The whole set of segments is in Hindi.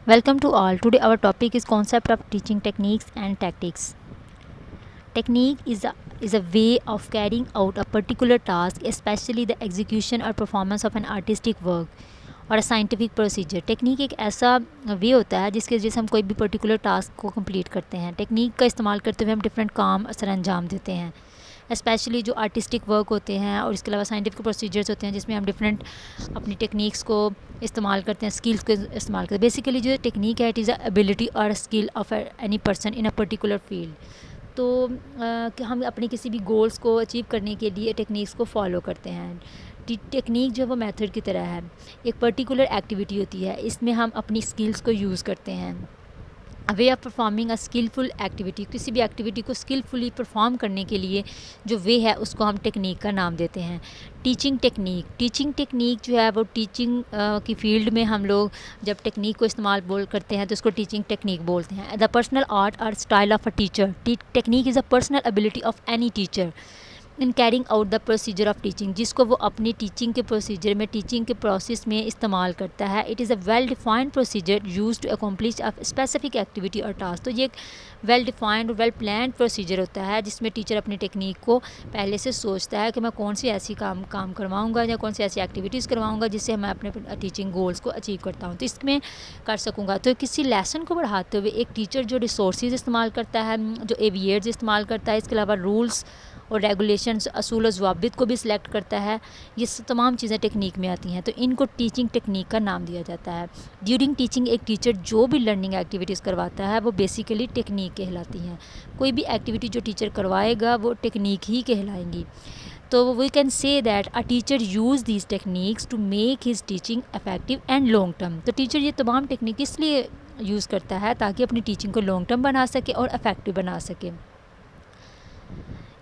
Welcome to all. Today our topic is concept of teaching techniques and tactics. Technique is a way of carrying out a particular task, especially the execution or performance of an artistic work और साइंटिफिक प्रोसीजर। टेक्निक एक ऐसा वे होता है जिसके वजह से हम कोई भी पर्टिकुलर टास्क को कंप्लीट करते हैं। टेक्निक का इस्तेमाल करते हुए हम डिफरेंट काम सर अंजाम देते हैं, स्पेशली जो आर्टिस्टिक वर्क होते हैं और इसके अलावा साइंटिफिक प्रोसीजर्स होते हैं जिसमें हम डिफरेंट अपनी टेक्निक्स को इस्तेमाल करते हैं, स्किल्स को इस्तेमाल करते हैं। बेसिकली जो टेक्निक है इट इज़ अ एबिलिटी और skill of any person in a particular field. तो कि हम अपने किसी भी गोल्स को अचीव करने के लिए टेक्निक्स को फॉलो करते हैं। टेक्निक जो वो मेथड की तरह है, एक पर्टिकुलर एक्टिविटी होती है, इसमें हम अपनी स्किल्स को यूज़ करते हैं। A way of performing a skillful activity, किसी भी एक्टिविटी को स्किलफुली परफॉर्म करने के लिए जो वे है उसको हम टेक्निक का नाम देते हैं। टीचिंग टेक्निक जो है वो टीचिंग की फील्ड में हम लोग जब टेक्निक को इस्तेमाल करते हैं तो उसको टीचिंग टेक्निक बोलते हैं। द पर्सनल आर्ट और style of a teacher, technique is a personal ability of any teacher in carrying out the procedure of teaching, जिसको वो अपनी टीचिंग के प्रोसीजर में, टीचिंग के प्रोसेस में इस्तेमाल करता है। It is a well defined procedure use to accomplish a specific activity और टास्क। तो ये एक वेल डिफाइंड और वेल प्लान प्रोसीजर होता है जिसमें टीचर अपनी टेक्निक को पहले से सोचता है कि मैं कौन सी ऐसी काम करवाऊँगा या कौन सी ऐसी एक्टिविटीज़ करवाऊँगा जिससे मैं अपने टीचिंग गोल्स को अचीव करता हूँ, तो इसमें कर सकूँगा। तो किसी लेसन को बढ़ाते हुए एक टीचर जो रिसोर्सेज इस्तेमाल करता है, जो एवियर्स इस्तेमाल करता है, इसके अलावा रूल्स और रेगुलेशंस, असूल और ज़वाबित को भी सिलेक्ट करता है, ये तमाम चीज़ें टेक्निक में आती हैं, तो इनको टीचिंग टेक्निक का नाम दिया जाता है। ड्यूरिंग टीचिंग एक टीचर जो भी लर्निंग एक्टिविटीज़ करवाता है वो बेसिकली टेक्निक कहलाती हैं। कोई भी एक्टिविटी जो टीचर करवाएगा वो टेक्निक ही कहलाएंगी। तो we can say that a teacher use these techniques to make his teaching effective and long term. तो टीचर ये तमाम टेक्निक इसलिए यूज़ करता है ताकि अपनी टीचिंग को लॉन्ग टर्म बना सके और इफेक्टिव बना सके।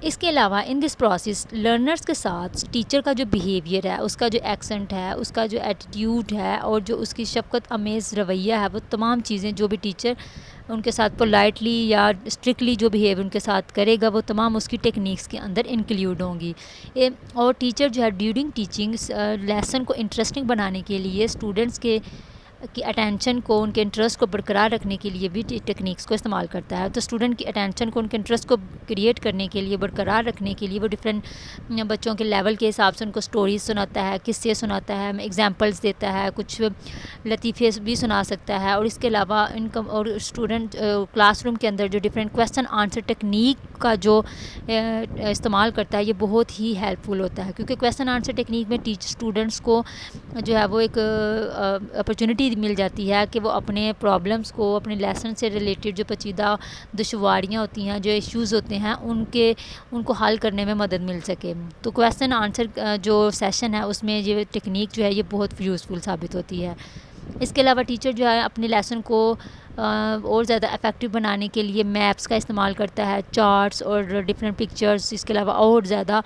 इसके अलावा इन दिस प्रोसेस लर्नर्स के साथ टीचर का जो बिहेवियर है, उसका जो एक्सेंट है, उसका जो एटीट्यूड है और जो उसकी शफ़क़त अमेज़ रवैया है, वो तमाम चीज़ें जो भी टीचर उनके साथ पोलाइटली या स्ट्रिक्टली जो बिहेव उनके साथ करेगा वो तमाम उसकी टेक्निक्स के अंदर इंक्लूड होंगी। और टीचर जो है ड्यूरिंग टीचिंग लेसन को इंटरेस्टिंग बनाने के लिए स्टूडेंट्स के की अटेंशन को, उनके इंटरेस्ट को बरकरार रखने के लिए भी टेक्निक्स को इस्तेमाल करता है। तो स्टूडेंट की अटेंशन को, उनके इंटरेस्ट को क्रिएट करने के लिए, बरकरार रखने के लिए वो डिफरेंट बच्चों के लेवल के हिसाब से उनको स्टोरीज सुनाता है, किस्से सुनाता है, एग्जांपल्स देता है, कुछ लतीफ़े भी सुना सकता है। और इसके अलावा इनकम और स्टूडेंट क्लासरूम के अंदर जो डिफरेंट क्वेश्चन आंसर टेक्निक का जो इस्तेमाल करता है ये बहुत ही हेल्पफुल होता है, क्योंकि क्वेश्चन आंसर टेक्निक में स्टूडेंट्स को जो है वो एक अपॉर्चुनिटी मिल जाती है कि वो अपने प्रॉब्लम्स को, अपने लेसन से रिलेटेड जो पेचीदा दुश्वारियाँ होती हैं, जो इश्यूज़ होते हैं, उनको हल करने में मदद मिल सके। तो क्वेश्चन आंसर जो सेशन है उसमें ये टेक्निक जो है ये बहुत यूज़फुल साबित होती है। इसके अलावा टीचर जो है अपने लेसन को और ज़्यादा इफ़ेक्टिव बनाने के लिए मैप्स का इस्तेमाल करता है, चार्ट्स और डिफरेंट पिक्चर्स। इसके अलावा और ज़्यादा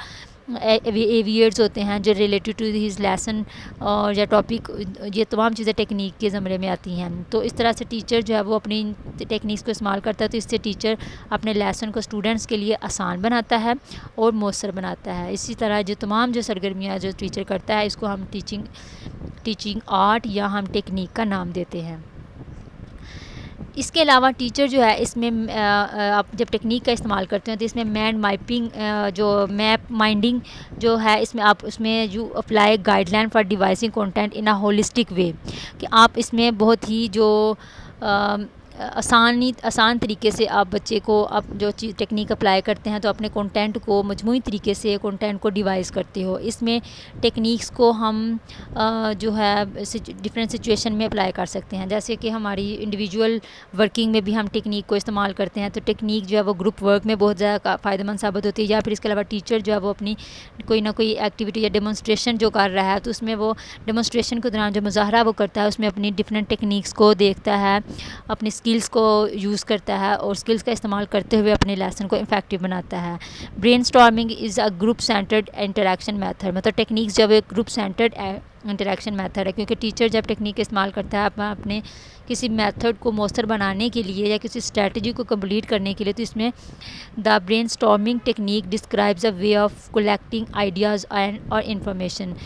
एवियर्स होते हैं जो रिलेटेड टू हिज लेसन और या टॉपिक, ये तमाम चीज़ें टेक्निक के ज़मरे में आती हैं। तो इस तरह से टीचर जो है वो अपनी टेक्निक्स को इस्तेमाल करता है, तो इससे टीचर अपने लेसन को स्टूडेंट्स के लिए आसान बनाता है और मौसर बनाता है। इसी तरह जो तमाम जो सरगर्मियाँ जो टीचर करता है इसको हम टीचिंग आर्ट या हम टेक्निक का नाम देते हैं। इसके अलावा टीचर जो है इसमें आप जब टेक्निक का इस्तेमाल करते हैं तो इसमें मैंड मैपिंग, जो मैप माइंडिंग जो है, इसमें आप उसमें you apply guideline for devising content in a holistic way, कि आप इसमें बहुत ही जो आसान तरीके से आप बच्चे को, आप जो चीज़ टेक्निक अप्लाई करते हैं तो अपने कंटेंट को मजमूई तरीके से कंटेंट को डिवाइस करते हो। इसमें टेक्निक्स को हम जो है डिफरेंट सिचुएशन में अप्लाई कर सकते हैं, जैसे कि हमारी इंडिविजुअल वर्किंग में भी हम टेक्निक को इस्तेमाल करते हैं, तो टेक्निक जो है वो ग्रुप वर्क में बहुत ज़्यादा फ़ायदेमंद साबित होती है। या फिर इसके अलावा टीचर जो है वो अपनी कोई ना कोई एक्टिविटी या डेमोन्स्ट्रेशन जो कर रहा है तो उसमें वो डेमोन्स्ट्रेशन के दौरान जो मुजाहरा वो करता है उसमें अपनी डिफरेंट टेक्निक्स को देखता है, अपनी स्किल्स को यूज़ करता है और स्किल्स का इस्तेमाल करते हुए अपने लेसन को इफेक्टिव बनाता है। Brainstorming is a group centred interaction method, मतलब टेक्निक्स जब एक ग्रुप सेंटर्ड इंटरेक्शन मेथड है, क्योंकि टीचर जब टेक्निक इस्तेमाल करता है अपने किसी मेथड को मौसर बनाने के लिए या किसी स्ट्रेटजी को कंप्लीट करने के लिए, तो इसमें the brainstorming technique describes a way of collecting ideas and और इंफॉर्मेशन।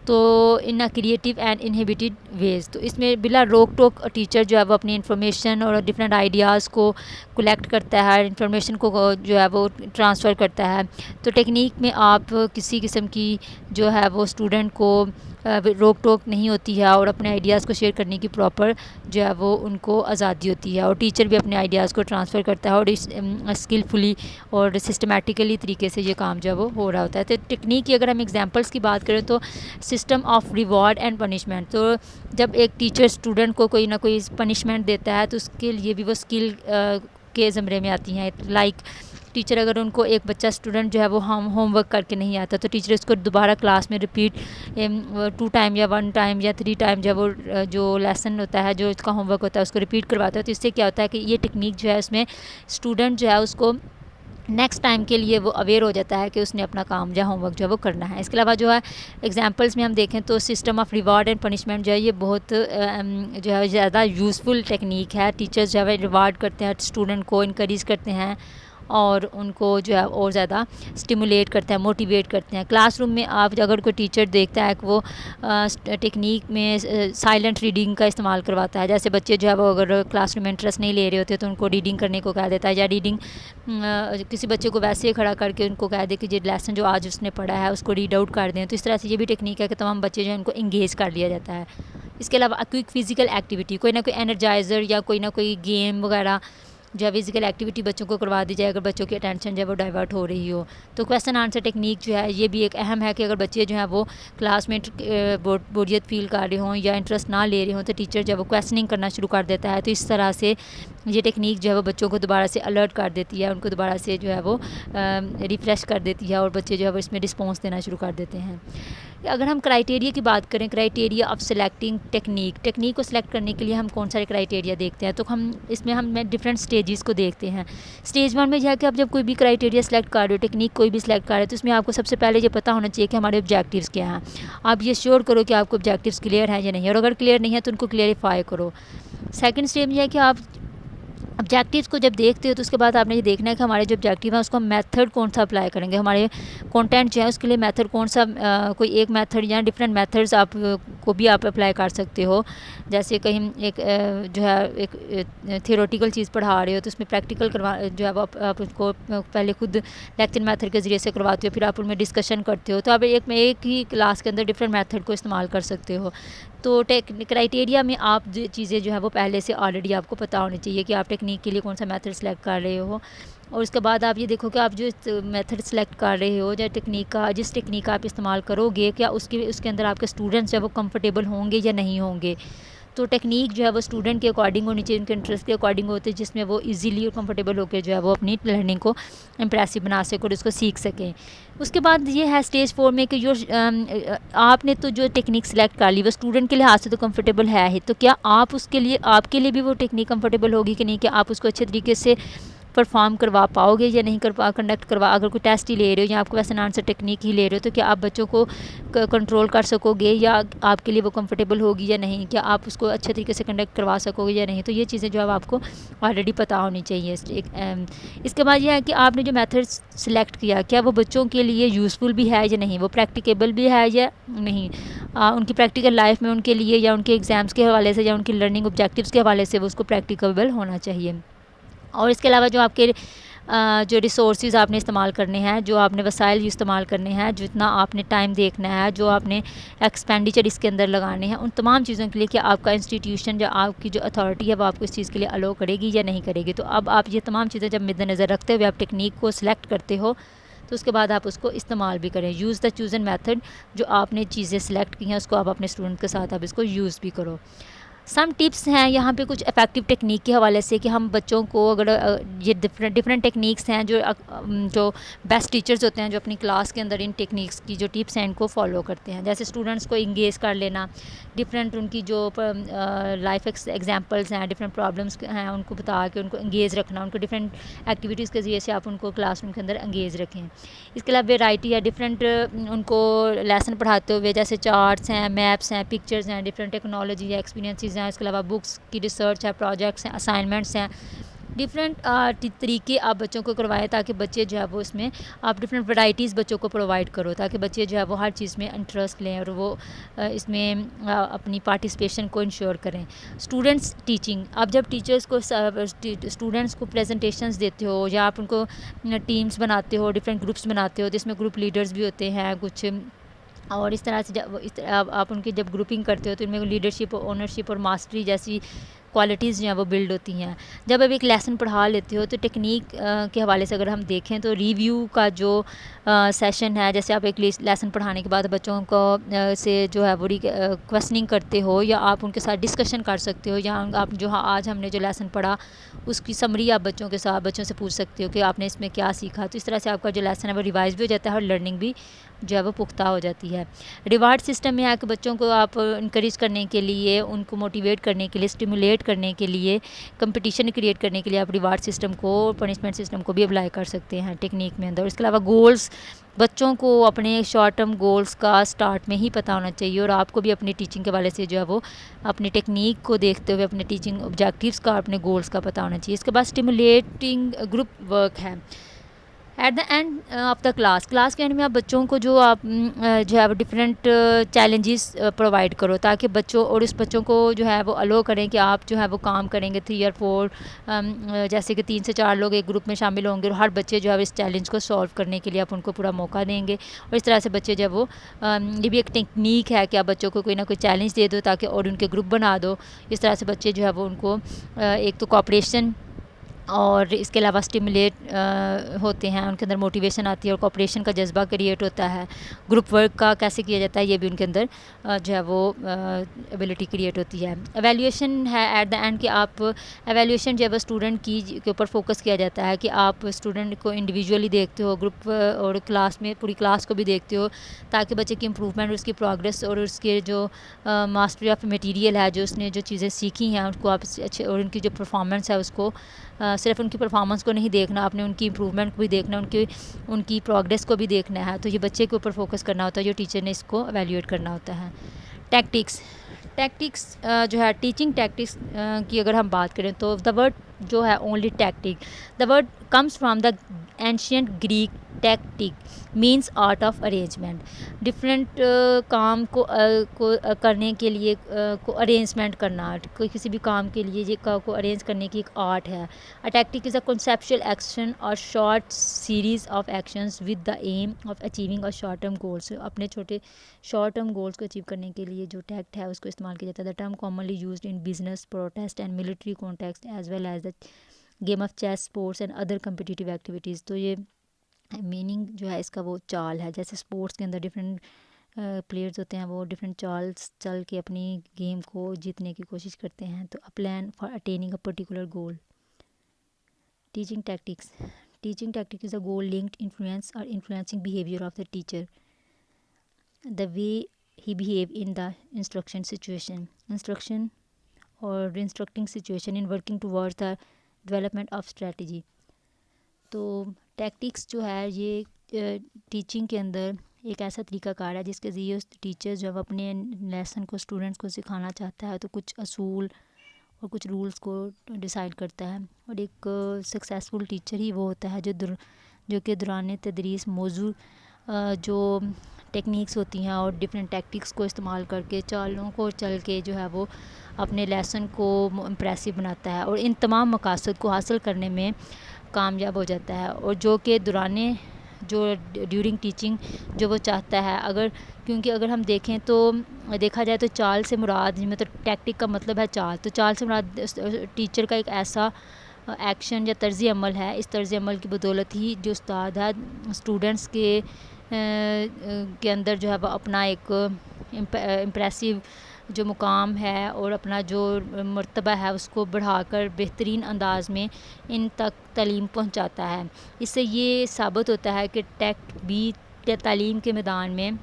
तो in a creative and inhibited ways. तो इसमें बिला रोक टोक टीचर जो है वो अपनी इन्फॉर्मेशन और डिफरेंट आइडियाज़ को कलेक्ट करता है, इन्फॉर्मेशन को जो है वो ट्रांसफ़र करता है। तो टेक्निक में आप किसी किस्म की जो है वो स्टूडेंट को रोक टोक नहीं होती है और अपने आइडियाज़ को शेयर करने की प्रॉपर जो है वो उनको आज़ादी होती है, और टीचर भी अपने आइडियाज़ को ट्रांसफ़र करता है और इस स्किलफुली और सिस्टमेटिकली तरीके से ये काम जो है वो हो रहा होता है। तो टेक्निक की अगर हम एग्जांपल्स की बात करें तो system of reward and punishment. तो जब एक टीचर स्टूडेंट को कोई ना कोई पनिशमेंट देता है तो उसके लिए भी वो स्किल के ज़मरे में आती हैं। लाइक टीचर अगर उनको एक बच्चा स्टूडेंट जो है वो होमवर्क करके नहीं आता तो टीचर उसको दोबारा क्लास में रिपीट 2 टाइम या 1 टाइम या 3 टाइम जब वो जो लेसन होता है, जो इसका होमवर्क होता है, उसको रिपीट करवाता है। तो इससे क्या होता है कि ये टेक्निक जो है उसमें स्टूडेंट जो है उसको नेक्स्ट टाइम के लिए वो अवेयर हो जाता है कि उसने अपना काम जो होमवर्क जो है वो करना है। इसके अलावा जो है एग्जांपल्स में हम देखें तो system of reward and punishment जो है ये बहुत जो है ज़्यादा यूज़फुल टेक्निक है। टीचर्स जो है रिवार्ड करते हैं स्टूडेंट को, इनकरेज करते हैं और उनको जो है और ज़्यादा स्टिमुलेट करते हैं, मोटिवेट करते हैं। क्लासरूम में आप अगर कोई टीचर देखता है कि वो टेक्निक में साइलेंट रीडिंग का इस्तेमाल करवाता है, जैसे बच्चे जो है वो अगर क्लासरूम में इंटरेस्ट नहीं ले रहे होते तो उनको रीडिंग करने को कह देता है, या रीडिंग किसी बच्चे को वैसे ही खड़ा करके उनको कह दे कि ये लेसन जो आज उसने पढ़ा है उसको रीड आउट कर दें। तो इस तरह से ये भी टेक्निक है कि तमाम बच्चे जो हैं उनको इंगेज कर लिया जाता है। इसके अलावा क्विक फिजिकल एक्टिविटी, कोई ना कोई एनर्जाइज़र या कोई ना कोई गेम वगैरह जो है फिजिकल एक्टिविटी बच्चों को करवा दी जाए अगर बच्चों की अटेंशन जो है वो डाइवर्ट हो रही हो। तो क्वेश्चन आंसर टेक्निक जो है ये भी एक अहम है कि अगर बच्चे जो हैं वो क्लास में बोरियत फील कर रहे हों या इंटरेस्ट ना ले रहे हों तो टीचर जब वो क्वेश्चनिंग करना शुरू कर देता है तो इस तरह से ये टेक्निक जो है वो बच्चों को दोबारा से अलर्ट कर देती है, उनको दोबारा से जो है वो रिफ़्रेश कर देती है और बच्चे जो है वो इसमें रिस्पॉन्स देना शुरू कर देते हैं। अगर हम क्राइटेरिया की बात करें, क्राइटेरिया ऑफ सेलेक्टिंग टेक्निक को सिलेक्ट करने के लिए हम कौन सारे क्राइटेरिया देखते हैं, तो हम इसमें हम डिफरेंट स्टेजेस को देखते हैं। स्टेज 1 में यह है कि आप जब कोई भी क्राइटेरिया सेलेक्ट कर रहे हो, टेक्निक कोई भी सिलेक्ट कर रहे हो, तो इसमें आपको सबसे पहले ये पता होना चाहिए कि हमारे ऑब्जेक्टिव्स क्या हैं। आप ये श्योर करो कि आपको ऑब्जेक्टिव्स क्लियर हैं या नहीं, और अगर क्लियर नहीं है तो उनको क्लियरिफाई करो। सेकेंड स्टेज में यह है कि आप ऑब्जेक्टिव्स को जब देखते हो तो उसके बाद आपने ये देखना है कि हमारे जो ऑब्जेक्टिव है उसको मेथड कौन सा अप्लाई करेंगे, हमारे कंटेंट जो है उसके लिए मेथड कौन सा, कोई एक मेथड या डिफरेंट मेथड्स आप को भी आप अप्लाई कर सकते हो। जैसे कहीं एक जो है एक थियोरेटिकल चीज़ पढ़ा रहे हो तो उसमें प्रैक्टिकल करवा जो है वो आप उसको पहले खुद लेक्चर मेथड के ज़रिए से करवाते हो, फिर आप उनमें डिस्कशन करते हो, तो आप एक ही क्लास के अंदर डिफरेंट मेथड को इस्तेमाल कर सकते हो। तो क्राइटेरिया में आप जो चीज़ें जो है वो पहले से ऑलरेडी आपको पता होनी चाहिए कि आप टेक्निक के लिए कौन सा मेथड सेलेक्ट कर रहे हो, और उसके बाद आप ये देखो कि आप जो मेथड सेलेक्ट कर रहे हो या जिस टेक्निक का आप इस्तेमाल करोगे क्या उसके अंदर आपके स्टूडेंट्स जो है वो कंफर्टेबल होंगे या नहीं होंगे। तो टेक्निक जो है वो स्टूडेंट के अकॉर्डिंग होनी चाहिए, उनके इंटरेस्ट के अकॉर्डिंग होते हैं, जिसमें वो इजीली और कंफर्टेबल होकर जो है वो अपनी लर्निंग को इम्प्रेसिव बना सकें और उसको सीख सकें। उसके बाद ये है स्टेज 4 में कि जो आपने तो जो टेक्निक सेलेक्ट कर ली वो स्टूडेंट के लिहाज से तो कंफर्टेबल है ही, तो क्या आप उसके लिए आपके लिए भी वो टेक्निक कंफर्टेबल होगी कि नहीं, कि आप उसको अच्छे तरीके से परफॉर्म करवा पाओगे या नहीं कंडक्ट करवा। अगर कोई टेस्ट ही ले रहे हो या आप क्वेश्चन आंसर टेक्निक ही ले रहे हो तो क्या आप बच्चों को कंट्रोल कर सकोगे या आपके लिए वो कंफर्टेबल होगी या नहीं, क्या आप उसको अच्छे तरीके से कंडक्ट करवा सकोगे या नहीं। तो ये चीज़ें जो है आपको ऑलरेडी पता होनी चाहिए। इसके बाद यह है कि आपने जो मेथड सेलेक्ट किया क्या वो बच्चों के लिए यूज़फुल भी है या नहीं, वो प्रैक्टिकेबल भी है या नहीं, उनकी प्रैक्टिकल लाइफ में उनके लिए या उनके एग्ज़ाम्स के हवाले से या उनकी लर्निंग ऑब्जेक्टिव्स के हवाले से वो उसको प्रैक्टिकेबल होना चाहिए। और इसके अलावा जो आपके जो रिसोर्सेज आपने इस्तेमाल करने हैं, जो आपने वसाइल इस्तेमाल करने हैं, जितना आपने टाइम देखना है, जो आपने एक्सपेंडिचर इसके अंदर लगाने हैं, उन तमाम चीज़ों के लिए कि आपका इंस्टीट्यूशन या आपकी जो अथॉरिटी है वो आपको इस चीज़ के लिए अलो करेगी या नहीं करेगी। तो अब आप ये तमाम चीज़ें जब मद्देनज़र रखते हुए आप टेक्निक को सिलेक्ट करते हो तो उसके बाद आप उसको इस्तेमाल भी करें। यूज़ द चूज़न मेथड, जो आपने चीज़ें सेलेक्ट की हैं उसको आप अपने स्टूडेंट के साथ आप इसको यूज़ भी करो। सम टिप्स हैं यहाँ पे कुछ इफ़ेक्टिव टेक्निक के हवाले से कि हम बच्चों को अगर ये डिफरेंट टेक्निक्स हैं जो बेस्ट टीचर्स होते हैं जो अपनी क्लास के अंदर इन टेक्निक्स की जो टिप्स हैं इनको फॉलो करते हैं। जैसे स्टूडेंट्स को इंगेज कर लेना, डिफरेंट उनकी जो लाइफ एग्जांपल्स हैं, डिफरेंट प्रॉब्लम्स हैं उनको बता के उनको इंगेज रखना, उनको डिफरेंट एक्टिविटीज़ के ज़रिए से आप उनको क्लासरूम के अंदर इंगेज रखें। इसके अलावा वेराइटी है, डिफरेंट उनको लेसन पढ़ाते हुए जैसे चार्ट्स हैं, मैप्स हैं, पिक्चर्स हैं, डिफरेंट टेक्नोलॉजी या एक्सपीरियंसेस हैं, इसके अलावा बुक्स की रिसर्च है, प्रोजेक्ट्स हैं, असाइनमेंट्स हैं, डिफरेंट तरीके आप बच्चों को करवाएं ताकि बच्चे जो है वो इसमें आप डिफरेंट वैरायटीज़ बच्चों को प्रोवाइड करो ताकि बच्चे जो है वो हर चीज़ में इंटरेस्ट लें और वो इसमें अपनी पार्टिसिपेशन को इंश्योर करें। स्टूडेंट्स टीचिंग, आप जब टीचर्स को स्टूडेंट्स को प्रेजेंटेशंस देते हो या आप उनको टीम्स बनाते हो, डिफरेंट ग्रुप्स बनाते हो जिसमें ग्रुप लीडर्स भी होते हैं कुछ, और इस तरह से जब आप उनकी जब ग्रुपिंग करते हो तो इनमें लीडरशिप, ओनरशिप और मास्टरी जैसी क्वालिटीज़ जो हैं वो बिल्ड होती हैं। जब आप एक लेसन पढ़ा लेते हो तो टेक्निक के हवाले से अगर हम देखें तो रिव्यू का जो सेशन है, जैसे आप एक लेसन पढ़ाने के बाद बच्चों को से जो है वो क्वेश्चनिंग करते हो या आप उनके साथ डिस्कशन कर सकते हो, या आप जो आज हमने जो लेसन पढ़ा उसकी समरी आप बच्चों से पूछ सकते हो कि आपने इसमें क्या सीखा। तो इस तरह से आपका जो लेसन है वो रिवाइज भी हो जाता है और लर्निंग भी जो है वो पुख्ता हो जाती है। रिवार्ड सिस्टम में आकर बच्चों को आप इनकरेज करने के लिए, उनको मोटिवेट करने के लिए, स्टिमुलेट करने के लिए, कंपटीशन क्रिएट करने के लिए आप रिवार्ड सिस्टम को, पनिशमेंट सिस्टम को भी अप्लाई कर सकते हैं टेक्निक में अंदर। इसके अलावा गोल्स, बच्चों को अपने शॉर्ट टर्म गोल्स का स्टार्ट में ही पता होना चाहिए और आपको भी अपनी टीचिंग के वाले से जो है वो अपनी टेक्निक को देखते हुए अपने टीचिंग ऑब्जेक्टिव्स का, अपने गोल्स का पता होना चाहिए। इसके बाद स्टिमुलेटिंग ग्रुप वर्क है। At the end of the class के एंड में आप बच्चों को जो आप जो है वो डिफरेंट चैलेंजेस प्रोवाइड करो ताकि बच्चों और इस बच्चों को जो है वो अलो करें कि आप जो है वो काम करेंगे 3 और 4, जैसे कि 3 से 4 लोग एक ग्रुप में शामिल होंगे और हर बच्चे जो है इस चैलेंज को सॉल्व करने के लिए आप उनको पूरा मौका देंगे। और इस तरह से बच्चे जो है वो ये भी एक टेक्निक है कि आप बच्चों को कोई ना कोई चैलेंज दे दो ताकि और उनके ग्रुप बना दो। इस तरह से बच्चे जो है वो उनको एक तो कोऑपरेशन और इसके अलावा स्टिमुलेट होते हैं, उनके अंदर मोटिवेशन आती है और कोऑपरेशन का जज्बा क्रिएट होता है। ग्रुप वर्क का कैसे किया जाता है ये भी उनके अंदर जो है वो एबिलिटी क्रिएट होती है। एवेल्यूएशन है एट द एंड कि आप एवेल्यूएशन जो है वो स्टूडेंट की के ऊपर फोकस किया जाता है कि आप स्टूडेंट को इंडिविजुअली देखते हो, ग्रुप और क्लास में पूरी क्लास को भी देखते हो ताकि बच्चे की इम्प्रूवमेंट, उसकी प्रोग्रेस और उसके जो मास्टरी ऑफ मटेरियल है, जो उसने जो चीज़ें सीखी हैं उनको आप अच्छे, और उनकी जो परफॉर्मेंस है उसको सिर्फ उनकी परफॉर्मेंस को नहीं देखना, आपने उनकी इम्प्रूवमेंट को भी देखना, उनकी प्रोग्रेस को भी देखना है। तो ये बच्चे के ऊपर फोकस करना होता है, जो टीचर ने इसको एवेल्यूएट करना होता है। टैक्टिक्स जो है टीचिंग टैक्टिक्स की अगर हम बात करें तो द वर्ड जो है only tactic, the word comes from the ancient Greek tactic means art of arrangement. Different काम को करने के लिए को अरेंजमेंट करना, कोई किसी भी काम के लिए ये को अरेंज करने की एक आर्ट है। A tactic is a conceptual action और short series of actions with the aim of achieving a short term goals. अपने छोटे शॉर्ट टर्म गोल्स को अचीव करने के लिए जो टैक्ट है उसको इस्तेमाल किया जाता है। The term commonly used in business, protest and military context as well as the game of chess, sports and other competitive activities. तो ये मीनिंग जो है इसका वो चाल है, जैसे स्पोर्ट्स के अंदर डिफरेंट प्लेयर्स होते हैं वो डिफरेंट चाल्स चल के अपनी गेम को जीतने की कोशिश करते हैं। तो a plan for attaining a particular goal. Teaching tactic is a goal linked influence और influencing behaviour of the teacher, the way he behave in the instruction और instructing situation in working towards the development of strategy. तो टैक्टिक्स जो है ये टीचिंग के अंदर एक ऐसा तरीकाकार है जिसके ज़रिए टीचर जब अपने लेसन को स्टूडेंट्स को सिखाना चाहता है तो कुछ असूल और कुछ रूल्स को डिसाइड करता है। और एक सक्सेसफुल टीचर ही वो होता है जो कि दौरान तदरीस मौजूद जो टेक्निक्स होती हैं और डिफरेंट टैक्टिक्स को इस्तेमाल करके चालों को चल के जो है वो अपने लेसन को इम्प्रेसिव बनाता है और इन तमाम मकासद को हासिल करने में कामयाब हो जाता है। और जो कि ड्यूरिंग टीचिंग जो वो चाहता है, क्योंकि अगर हम देखें तो देखा जाए तो चाल से मुराद, मतलब टैक्टिक का मतलब है चाल, तो चाल से मुराद टीचर का एक ऐसा एक्शन या तर्ज़ अमल है। इस तर्ज़ अमल की बदौलत ही जो उस्ताद है स्टूडेंट्स के अंदर जो है वो अपना एक इम्प्रेसिव जो मुकाम है और अपना जो मर्तबा है उसको बढ़ाकर बेहतरीन अंदाज में इन तक तालीम पहुंचाता है। इससे ये साबित होता है कि टैक्ट भी तालीम के मैदान में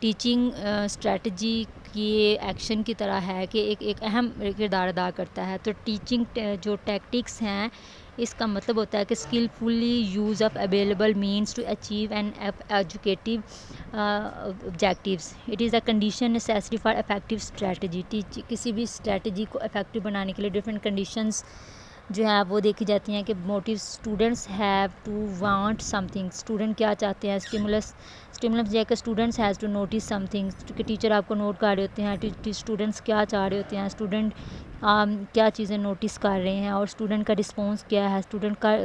टीचिंग स्ट्रेटजी की एक्शन की तरह है कि एक अहम किरदार अदा करता है। तो टीचिंग जो टैक्टिक्स हैं इसका मतलब होता है कि skilfully use of available means to achieve an educative objectives. It is a condition necessary for effective strategy. किसी भी स्ट्रेटजी को इफेक्टिव बनाने के लिए डिफरेंट कंडीशंस जो है वो देखी जाती हैं कि motive students have to want something, student क्या चाहते हैं। Stimulus jack students has to notice something, कि टीचर आपको नोट कर रहे होते हैं, स्टूडेंट्स क्या चाह रहे होते हैं, स्टूडेंट क्या चीज़ें नोटिस कर रहे हैं और स्टूडेंट का रिस्पॉन्स क्या है, स्टूडेंट का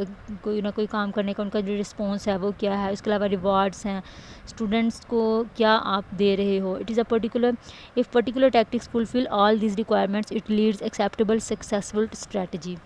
कोई ना कोई काम करने का उनका जो रिस्पॉन्स है वो क्या है। उसके अलावा रिवार्ड्स हैं, स्टूडेंट्स को क्या आप दे रहे हो। It is a particular, if particular tactics fulfil all this requirements, it leads acceptable successful strategy.